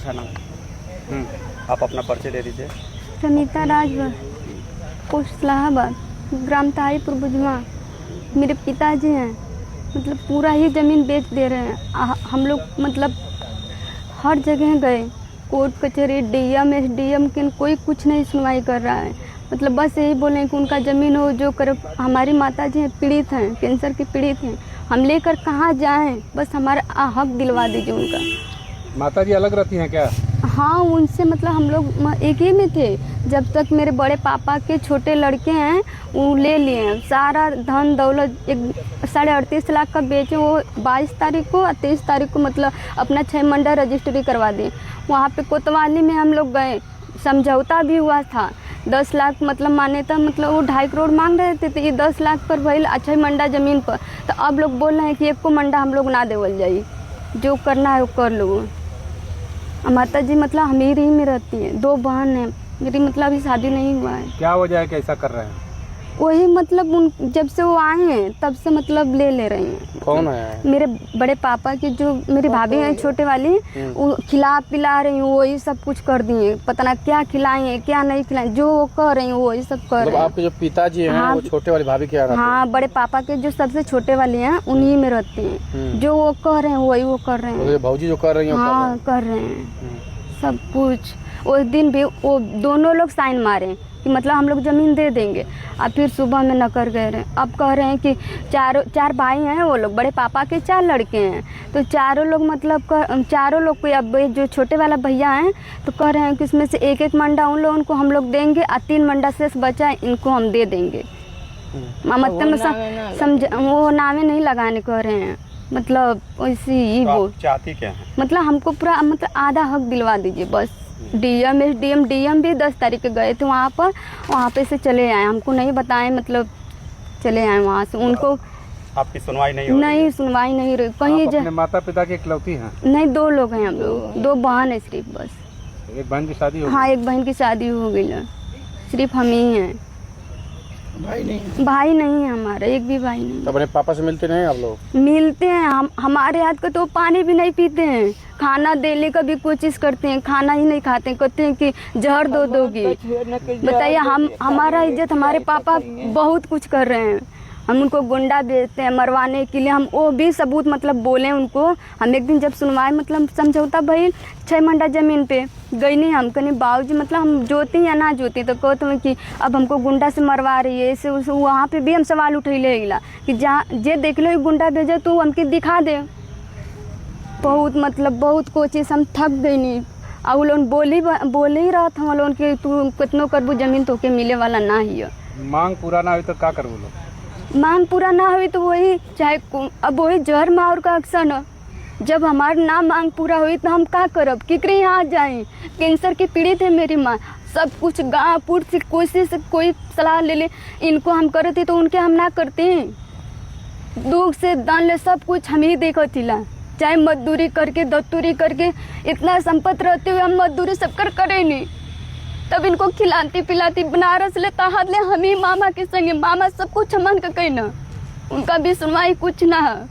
क्या नाम? आप अपना परिचय दे दीजिए। समिता राजभर, पोस्ट इलाहाबाद, ग्राम तारीपुर बुजवा। मेरे पिताजी हैं, मतलब पूरा ही ज़मीन बेच दे रहे हैं। हम लोग मतलब हर जगह गए, कोर्ट कचहरी, डीएम एसडीएम के, कोई कुछ नहीं सुनवाई कर रहा है। मतलब बस यही बोले कि उनका ज़मीन हो जो कर। हमारी माताजी हैं, पीड़ित हैं, कैंसर की पीड़ित हैं। हम लेकर कहाँ जाएं? बस हमारा हक दिलवा दीजिए उनका। माताजी अलग रहती हैं क्या? हाँ, उनसे मतलब हम लोग एक ही में थे जब तक मेरे बड़े पापा के छोटे लड़के हैं वो ले लिए हैं सारा धन दौलत। 38.5 लाख का बेचे वो 22 तारीख को और 23 तारीख को मतलब अपना 6 मंडा रजिस्ट्री करवा दिए। वहाँ पे कोतवाली में हम लोग गए, समझौता भी हुआ था। 10 लाख मतलब मान्यता, मतलब वो 2.5 करोड़ मांग रहे थे, तो ये 10 लाख पर भइल 6 मंडा ज़मीन पर। तो अब लोग बोल रहे हैं कि 1 को मंडा हम लोग ना देवल जाइए, जो करना है वो कर लो। माता जी मतलब अमीर ही में रहती हैं, 2 बहन हैं मेरी, मतलब अभी शादी नहीं हुआ है। क्या वजह है कि ऐसा कर रहे हैं? वही मतलब उन जब से वो आए हैं तब से मतलब ले रहे हैं। कौन है? मेरे बड़े पापा की जो मेरी भाभी हैं छोटे वाली, वो खिला पिला रही हैं, वही सब कुछ कर दिए। पता ना क्या खिलाएं क्या नहीं खिलाएं, जो वो कर रही हैं वही सब कर रहे हैं। आपके जो पिताजी हैं वो छोटे वाली भाभी क्या? हाँ, बड़े पापा के जो सबसे छोटे वाली हैं उन्हीं में रहती हैं। जो वो कर रहे हैं वही वो कर रहे हैं। भाजी जो कर रही हैं? हाँ, कर रहे हैं सब कुछ। उस दिन भी वो दोनों लोग साइन मारे कि मतलब हम लोग ज़मीन दे देंगे, और फिर सुबह में नकर गए रहे। अब कह रहे हैं कि चार भाई हैं वो लोग, बड़े पापा के 4 लड़के हैं, तो चारों लोग मतलब चारों लोग को, अब जो छोटे वाला भैया हैं तो कह रहे हैं कि इसमें से 1-1 मंडा उन लोगों को हम लोग देंगे और 3 मंडा शेष बचा इनको हम दे देंगे। मतलब समझ, वो नामे नहीं लगाने कह रहे हैं, मतलब वैसे ही वो चाहती क्या है? मतलब हमको पूरा मतलब आधा हक दिलवा दीजिए बस। डीएम एसडीएम भी 10 तारीख के गए थे वहाँ पे से चले आए, हमको नहीं बताएं, मतलब चले आए वहाँ से। उनको आपकी सुनवाई नहीं हो? नहीं, सुनवाई नहीं रही कहीं। अपने माता पिता की इकलौती हैं? नहीं, 2 लोग हैं हम लोग, 2 बहन है सिर्फ बस। एक बहन की शादी हो गई? हाँ, एक बहन की शादी हो गई है, सिर्फ हम ही हैं। भाई नहीं है हमारा, एक भी भाई नहीं। तो अपने पापा से मिलते नहीं आप लोग? मिलते हैं, हमारे हाथ का तो पानी भी नहीं पीते हैं। खाना देने का भी कोशिश करते हैं, खाना ही नहीं खाते हैं, कहते हैं कि जहर दोगी। बताइए, हमारा इज्जत हमारे पापा बहुत कुछ कर रहे हैं। हम उनको गुंडा भेजते हैं मरवाने के लिए, हम वो भी सबूत मतलब बोले उनको। हम एक दिन जब सुनवाई मतलब समझौता भाई 6 मंडा ज़मीन पे गई नहीं, हम कहीं बाबूजी मतलब हम जोती या ना जोती, तो कहते हैं कि अब हमको गुंडा से मरवा रही है। इसे वहाँ पे भी हम सवाल उठैले कि जहाँ जे देख लो गुंडा भेजे तो हमके दिखा दे। बहुत मतलब बहुत कोशिश, हम थक गई नहीं। और वो लोग बोले ही रहा था लोग कि तू कितनों करबू ज़मीन तो के मिले वाला ना ही है। मांग पूरा ना हुई तो क्या करूँ? लोग मांग पूरा ना हुई तो वही चाहे अब वही जहर मार का अक्सर है। जब हमारा ना मांग पूरा हुई तो हम क्या करब, किकरे यहाँ जाएं? कैंसर की पीड़ित है मेरी माँ, सब कुछ गाँव पुर से कोई सलाह ले ले, इनको हम करते तो उनके हम ना करते हैं। दुख से दान ले सब कुछ हम ही देखती ला, चाहे मजदूरी करके दत्तूरी करके, इतना संपत्ति रहते हुए हम मजदूरी सब करे नहीं। तब इनको खिलाती पिलाती बनारस ले ताहत ले हम ही मामा के संगे, मामा सब कुछ हमन का कही ना, उनका भी सुनवाई कुछ ना है।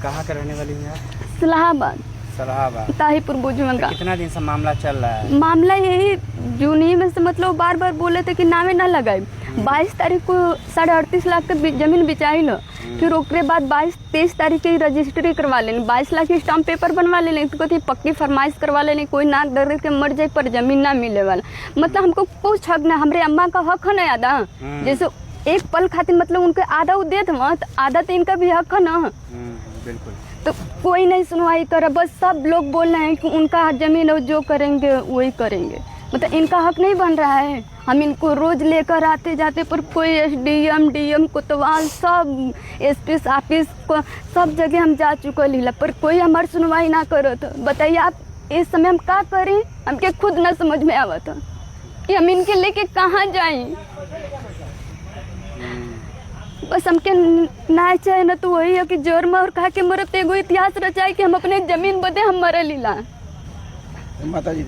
कहाँ के रहने वाली हैं? इलाहाबाद, ताहीपुर बुजुर्ग का। कितना दिन से मामला चल रहा है? मामला यही जून ही में से मतलब बार बार बोले थे कि नामे ना लगाए। 22 तारीख को 38.5 लाख का ज़मीन बिचाई लो, फिर उसके बाद 23 तारीख की रजिस्ट्री करवा लेनी, 22 लाख की स्टाम्प पेपर बनवा लेनी, तो कहती पक्की फरमाइश करवा लेनी, कोई नाक दर्द के मर जाए पर ज़मीन ना मिले वाला। मतलब हमको कुछ हक ना, हमारे अम्मा का हक है ना आधा, जैसे एक पल खातिर मतलब उनके आधा वो देत हुआ तो आधा तो इनका भी हक है ना। बिल्कुल। तो कोई नहीं सुनवाई कर, बस सब लोग बोल रहे हैं कि उनका ज़मीन है जो करेंगे वही करेंगे, मतलब इनका हक नहीं बन रहा है। हम इनको रोज लेकर आते जाते पर कोई एसडीएम डीएम कोतवाल सब एसपी ऑफिस को सब जगह हम जा चुके लीला, पर कोई हमारी सुनवाई ना करो। तो बताइए आप इस समय हम क्या करें? हमके खुद ना समझ में आवा था कि हम इनके लेके कहाँ जाएं। बस हमके ना चाहे ना तो वही है कि जोर में और कहा के मरत एगो इतिहास रचाए कि हम अपने ज़मीन बदे हम मरे लीला। माता जी